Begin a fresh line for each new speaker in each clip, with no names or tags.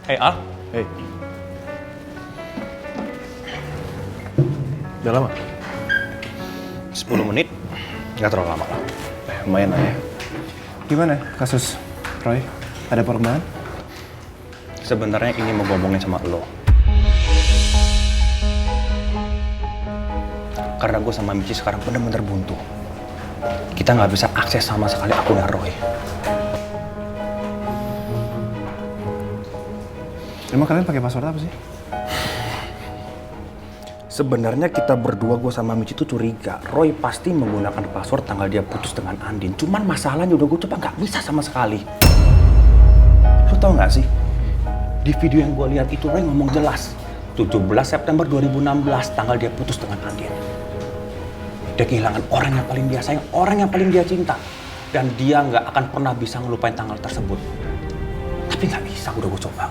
Hey Al,
Hei. Udah lama?
10 menit, nggak terlalu lama lah.
Lumayan lah ya. Gimana kasus Roy? Ada perkembangan?
Sebenarnya ini mau ngomongin sama lo. Karena gue sama Michi sekarang bener-bener buntu. Kita nggak bisa akses sama sekali akunnya Roy.
Emang kalian pakai password apa sih?
Sebenarnya kita berdua, gue sama Michi tuh curiga Roy pasti menggunakan password tanggal dia putus dengan Andin. Cuman masalahnya udah gue coba nggak bisa sama sekali. Lo tau nggak sih? Di video yang gue lihat itu Roy ngomong jelas 17 September 2016 tanggal dia putus dengan Andin. Dia kehilangan orang yang paling dia sayang, orang yang paling dia cinta. Dan dia nggak akan pernah bisa ngelupain tanggal tersebut. Tapi nggak bisa, udah gue coba.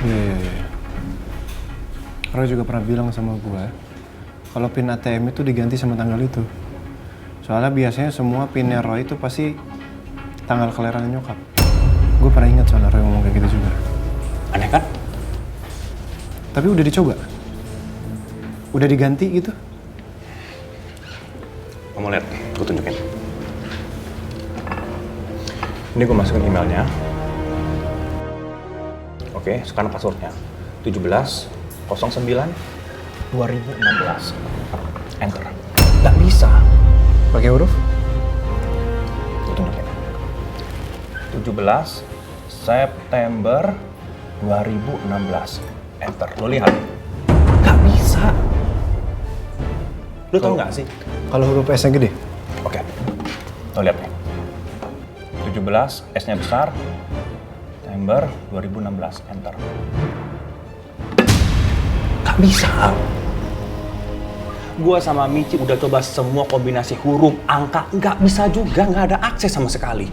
Iya. Roy juga pernah bilang sama gue kalau pin ATM itu diganti sama tanggal itu. Soalnya biasanya semua pinnya Roy itu pasti tanggal kelahiran nyokap. Gue pernah ingat soalnya Roy ngomong kayak gitu juga.
Aneh kan?
Tapi udah dicoba? Udah diganti gitu?
Kamu lihat, gue tunjukin. Ini gue masukin emailnya. Oke, sekarang passwordnya 17/09/2016. Enter. Gak bisa.
Pakai huruf?
Gue tunjukin. 17 September 2016. Enter. Lo lihat. Gak bisa. Lo tau gak sih?
Kalau huruf S-nya gede?
Oke. Lo lihat nih. 17, S-nya besar. September 2016, enter. Gak bisa. Gua sama Michi udah coba semua kombinasi huruf, angka, nggak bisa juga, nggak ada akses sama sekali.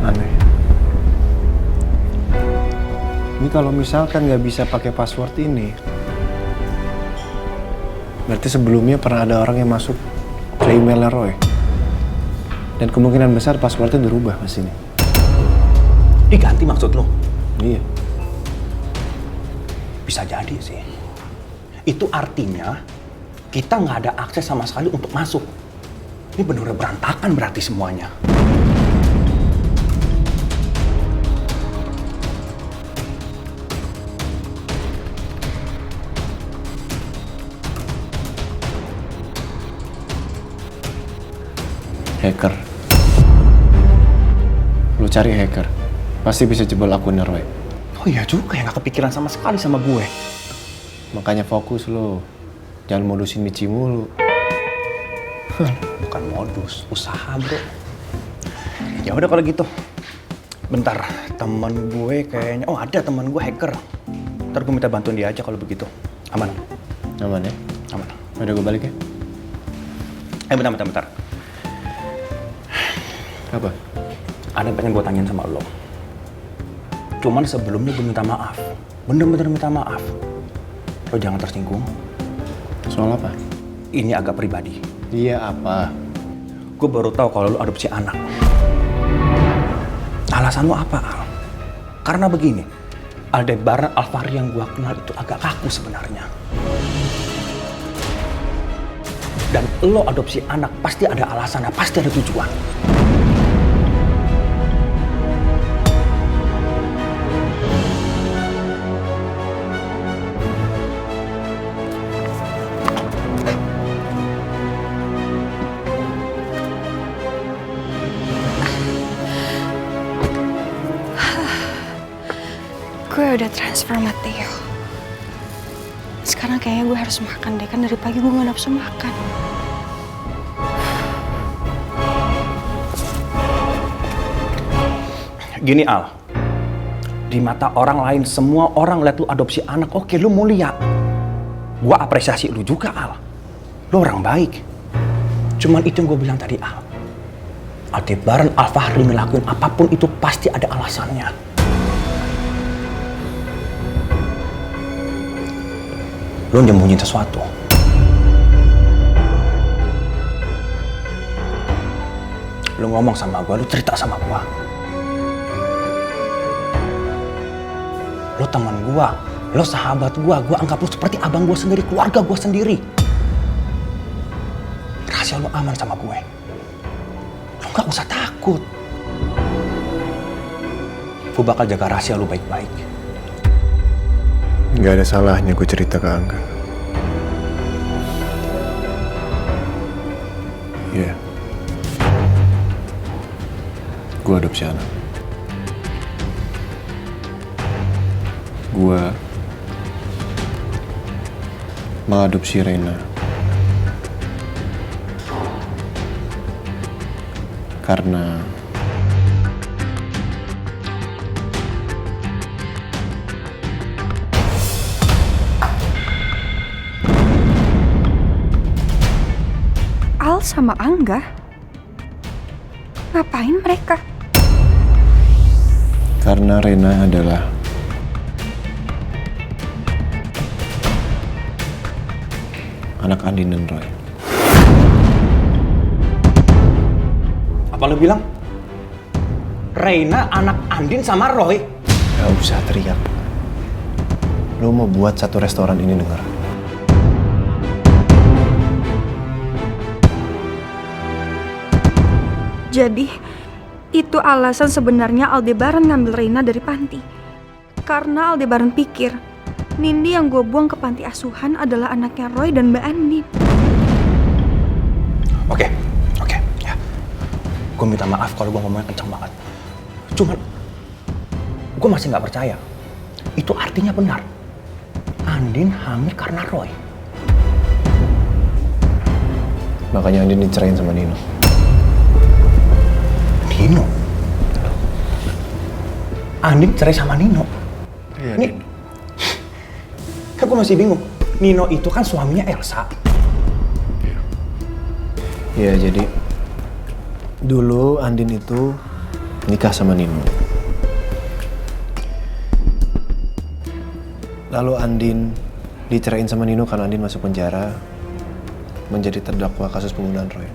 Aneh. Ini kalau misalkan nggak bisa pakai password ini, berarti sebelumnya pernah ada orang yang masuk ke emailnya Roy. Dan kemungkinan besar passwordnya dirubah pas ini.
Diganti maksud lo?
Iya.
Bisa jadi sih. Itu artinya kita nggak ada akses sama sekali untuk masuk. Ini benar-benar berantakan berarti semuanya.
Hacker. Lu cari hacker. Pasti bisa jebol akunnya Roy.
Oh iya juga ya, nggak kepikiran sama sekali sama gue.
Makanya fokus lo. Jangan modusin Michi mulu.
Bukan modus, usaha bro. Ya udah kalau gitu. Bentar, teman gue kayaknya, oh ada teman gue hacker. Ntar gue minta bantuan dia aja kalau begitu. Aman?
Aman ya?
Aman.
Udah gue balik ya?
Bentar.
Apa?
Ada yang pengen gue tanyain sama lo. Cuman sebelumnya gue minta maaf. Bener-bener minta maaf. Lo jangan tersinggung.
Soal apa?
Ini agak pribadi.
Iya apa?
Gue baru tahu kalau lo adopsi anak. Alasan lo apa, Al? Karena begini, Aldebaran Alfahri yang gue kenal itu agak kaku sebenarnya. Dan lo adopsi anak pasti ada alasannya, pasti ada tujuan.
Gue udah transfer sama Theo. Sekarang kayaknya gue harus makan deh, kan dari pagi gue gak nafsu makan.
Gini Al, di mata orang lain semua orang lihat lu adopsi anak, oke lu mulia. Gua apresiasi lu juga Al. Lu orang baik. Cuman itu yang gue bilang tadi Al. Aldebaran Alfahri ngelakuin apapun itu pasti ada alasannya. Lu nyembunyiin sesuatu. Lu ngomong sama gue, lu cerita sama gue. Lu teman gue, lu sahabat gue anggap lu seperti abang gue sendiri, keluarga gue sendiri. Rahasia lu aman sama gue. Lu gak usah takut. Gue bakal jaga rahasia lu baik-baik.
Gak ada salahnya gue cerita ke Angga. Iya. Gue adopsi anak. Gue mengadopsi Reina karena
Al sama Angga? Ngapain mereka?
Karena Reina adalah anak Andin dan Roy.
Apa lu bilang? Reina anak Andin sama Roy?
Gak usah teriak. Lu mau buat satu restoran ini denger.
Jadi, itu alasan sebenarnya Aldebaran ngambil Reina dari panti. Karena Aldebaran pikir, Nindi yang gue buang ke panti asuhan adalah anaknya Roy dan Mbak Andin.
Oke, ya. Gue minta maaf kalau gue ngomongnya kencang banget. Cuman, gue masih gak percaya. Itu artinya benar. Andin hamil karena Roy.
Makanya Andin dicerain sama Nino.
Nino? Andin cerai sama Nino?
Iya,
Ini, kan gue masih bingung. Nino itu kan suaminya Elsa.
Iya, jadi dulu Andin itu nikah sama Nino. Lalu Andin diceraiin sama Nino karena Andin masuk penjara menjadi terdakwa kasus pembunuhan Roy.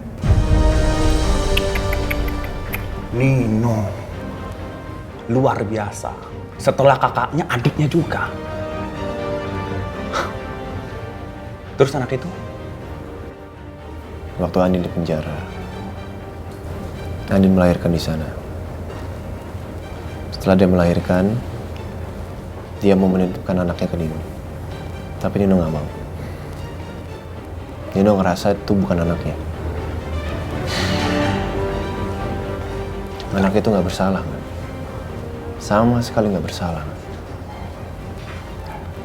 Nino. Luar biasa. Setelah kakaknya, adiknya juga. Terus anak itu?
Waktu Andin di penjara, Andin melahirkan di sana. Setelah dia melahirkan, dia mau menitipkan anaknya ke Nino. Tapi Nino nggak mau. Nino ngerasa itu bukan anaknya. Anak itu nggak bersalah, kan? Sama sekali nggak bersalah.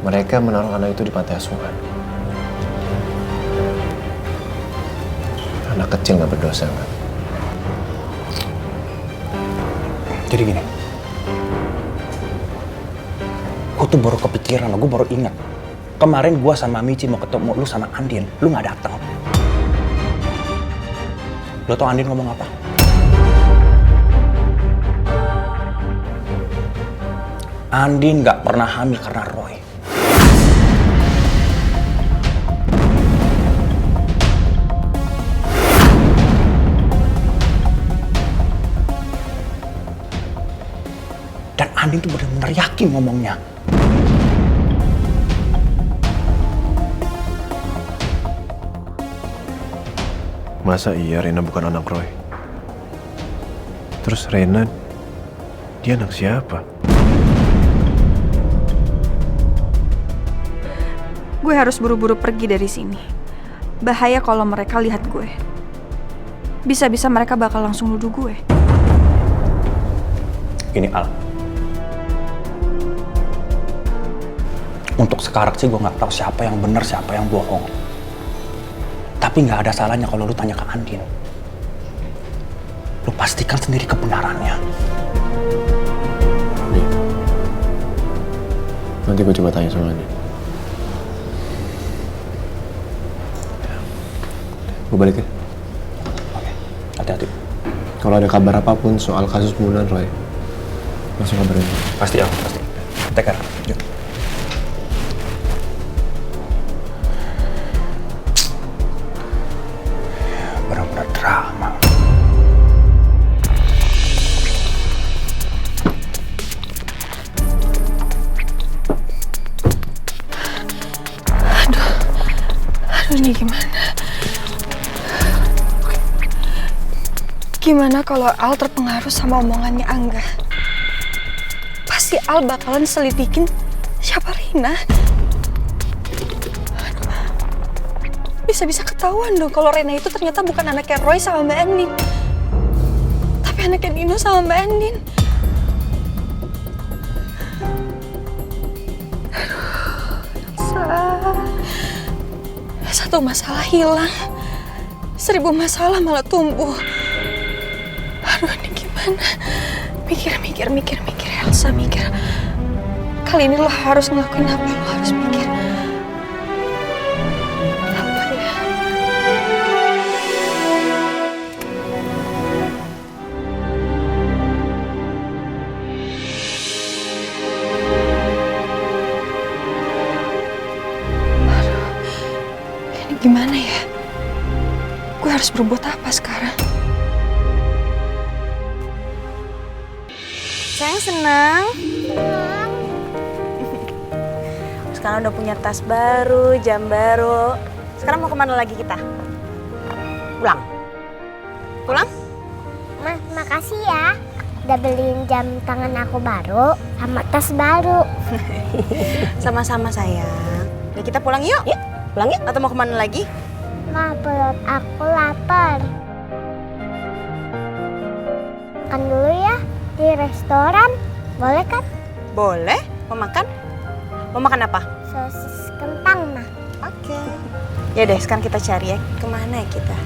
Mereka menaruh anak itu di panti asuhan. Anak kecil nggak berdosa, kan?
Jadi gini. Gue tuh baru kepikiran, gue baru ingat. Kemarin gue sama Michi mau ketemu lu sama Andin, lu nggak datang. Lu tau Andin ngomong apa? Andin nggak pernah hamil karena Roy. Dan Andin tuh benar-benar yakin ngomongnya.
Masa iya Reina bukan anak Roy? Terus Reina, dia anak siapa?
Gue harus buru-buru pergi dari sini. Bahaya kalau mereka lihat gue. Bisa-bisa mereka bakal langsung nuduh gue.
Gini Al. Untuk sekarang sih gue nggak tahu siapa yang benar, siapa yang bohong. Tapi nggak ada salahnya kalau lu tanya ke Andin. Lu pastikan sendiri kebenarannya.
Nih. Nanti gue coba tanya sama Andin. Gue balik ya.
Oke, hati-hati.
Kalau ada kabar apapun soal kasus pembunuhan Roy, langsung kabarin.
Pasti Al, pasti. Take care. Yuk. Benar-benar drama.
Aduh, ini gimana? Gimana kalau Al terpengaruh sama omongannya Angga? Pasti Al bakalan selidikin siapa Reina. Aduh. Bisa-bisa ketahuan dong kalau Reina itu ternyata bukan anaknya Roy sama Mbak Andin. Tapi anaknya Nino sama Mbak Andin. Satu masalah hilang, 1000 masalah malah tumbuh. Aduh, ini gimana? Mikir, Elsa mikir. Kali ini lo harus ngelakuin apa lo harus mikir. Apa ya? Gimana ya? Gue harus berbuat apa sekarang?
Sayang senang. Sekarang udah punya tas baru, jam baru. Sekarang mau kemana lagi kita? Pulang? Pulang?
Makasih ya. Udah beliin jam tangan aku baru sama tas baru.
Sama-sama sayang. Ya kita pulang yuk. Yuk, pulang yuk. Atau mau kemana lagi?
Ma, perut aku lapar. Makan dulu ya di restoran. Boleh kan?
Boleh. Mau makan? Mau makan apa?
Sosis kentang, Ma.
Oke. Ya deh, sekarang kita cari ya. Kemana ya kita?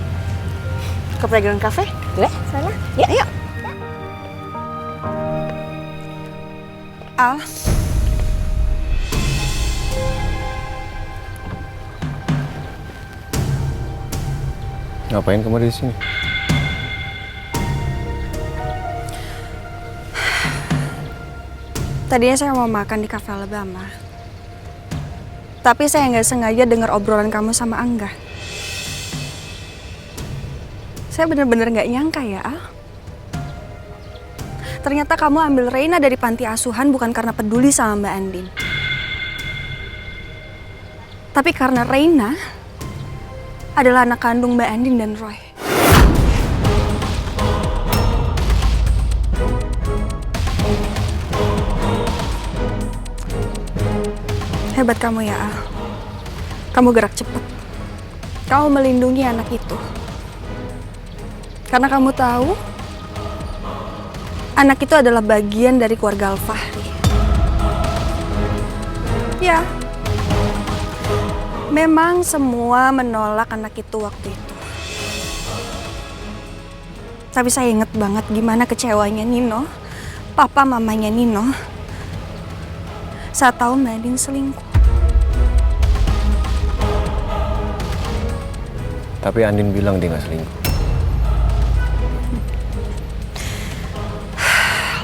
Ke Playground Cafe? Boleh?
Sana.
Ya, ayo.
Al,
Ngapain kamu di sini?
tadinya saya mau makan di Cafe Alabama. Tapi saya nggak sengaja dengar obrolan kamu sama Angga. Saya bener-bener nggak nyangka ya, Al. Ternyata kamu ambil Reina dari panti asuhan bukan karena peduli sama Mbak Andin. Tapi karena Reina adalah anak kandung Mbak Andin dan Roy. Hebat kamu ya, Al. Kamu gerak cepat. Kamu melindungi anak itu. Karena kamu tahu anak itu adalah bagian dari keluarga Al-Fahri. Ya, memang semua menolak anak itu waktu itu. Tapi saya inget banget gimana kecewanya Nino, papa mamanya Nino, saat tahu Mbak Andin selingkuh.
Tapi Andin bilang dia nggak selingkuh.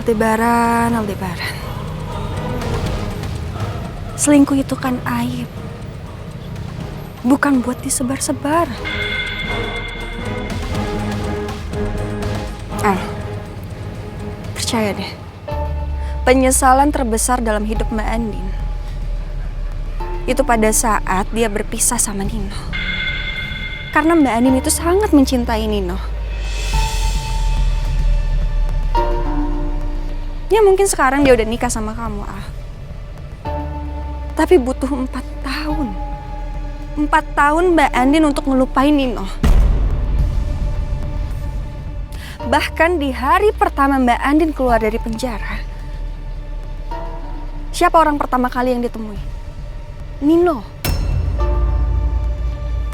Aldebaran. Selingkuh itu kan aib. Bukan buat disebar-sebar. Percaya deh. Penyesalan terbesar dalam hidup Mbak Andin itu pada saat dia berpisah sama Nino. Karena Mbak Andin itu sangat mencintai Nino. Ya mungkin sekarang dia udah nikah sama kamu, Al. Tapi butuh 4 tahun. 4 tahun Mbak Andin untuk ngelupain Nino. Bahkan di hari pertama Mbak Andin keluar dari penjara, siapa orang pertama kali yang ditemui? Nino.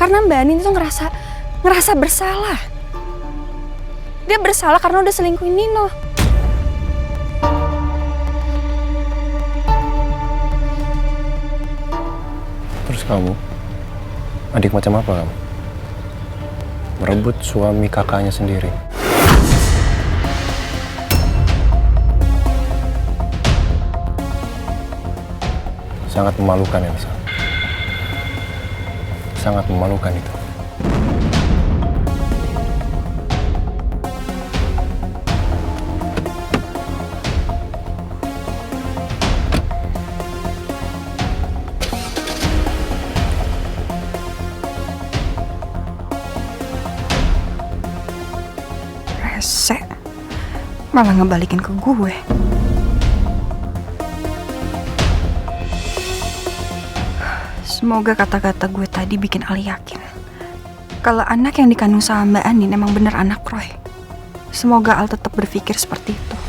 Karena Mbak Andin itu ngerasa bersalah. Dia bersalah karena udah selingkuhin Nino.
Terus kamu, adik macam apa kamu? Merebut suami kakaknya sendiri. Sangat memalukan, Elsa. Sangat memalukan itu.
Rese. Malah ngebalikin ke gue. Semoga kata-kata gue tadi bikin Al yakin kalau anak yang dikandung sama Mbak Andin emang bener anak Roy. Semoga Al tetap berpikir seperti itu.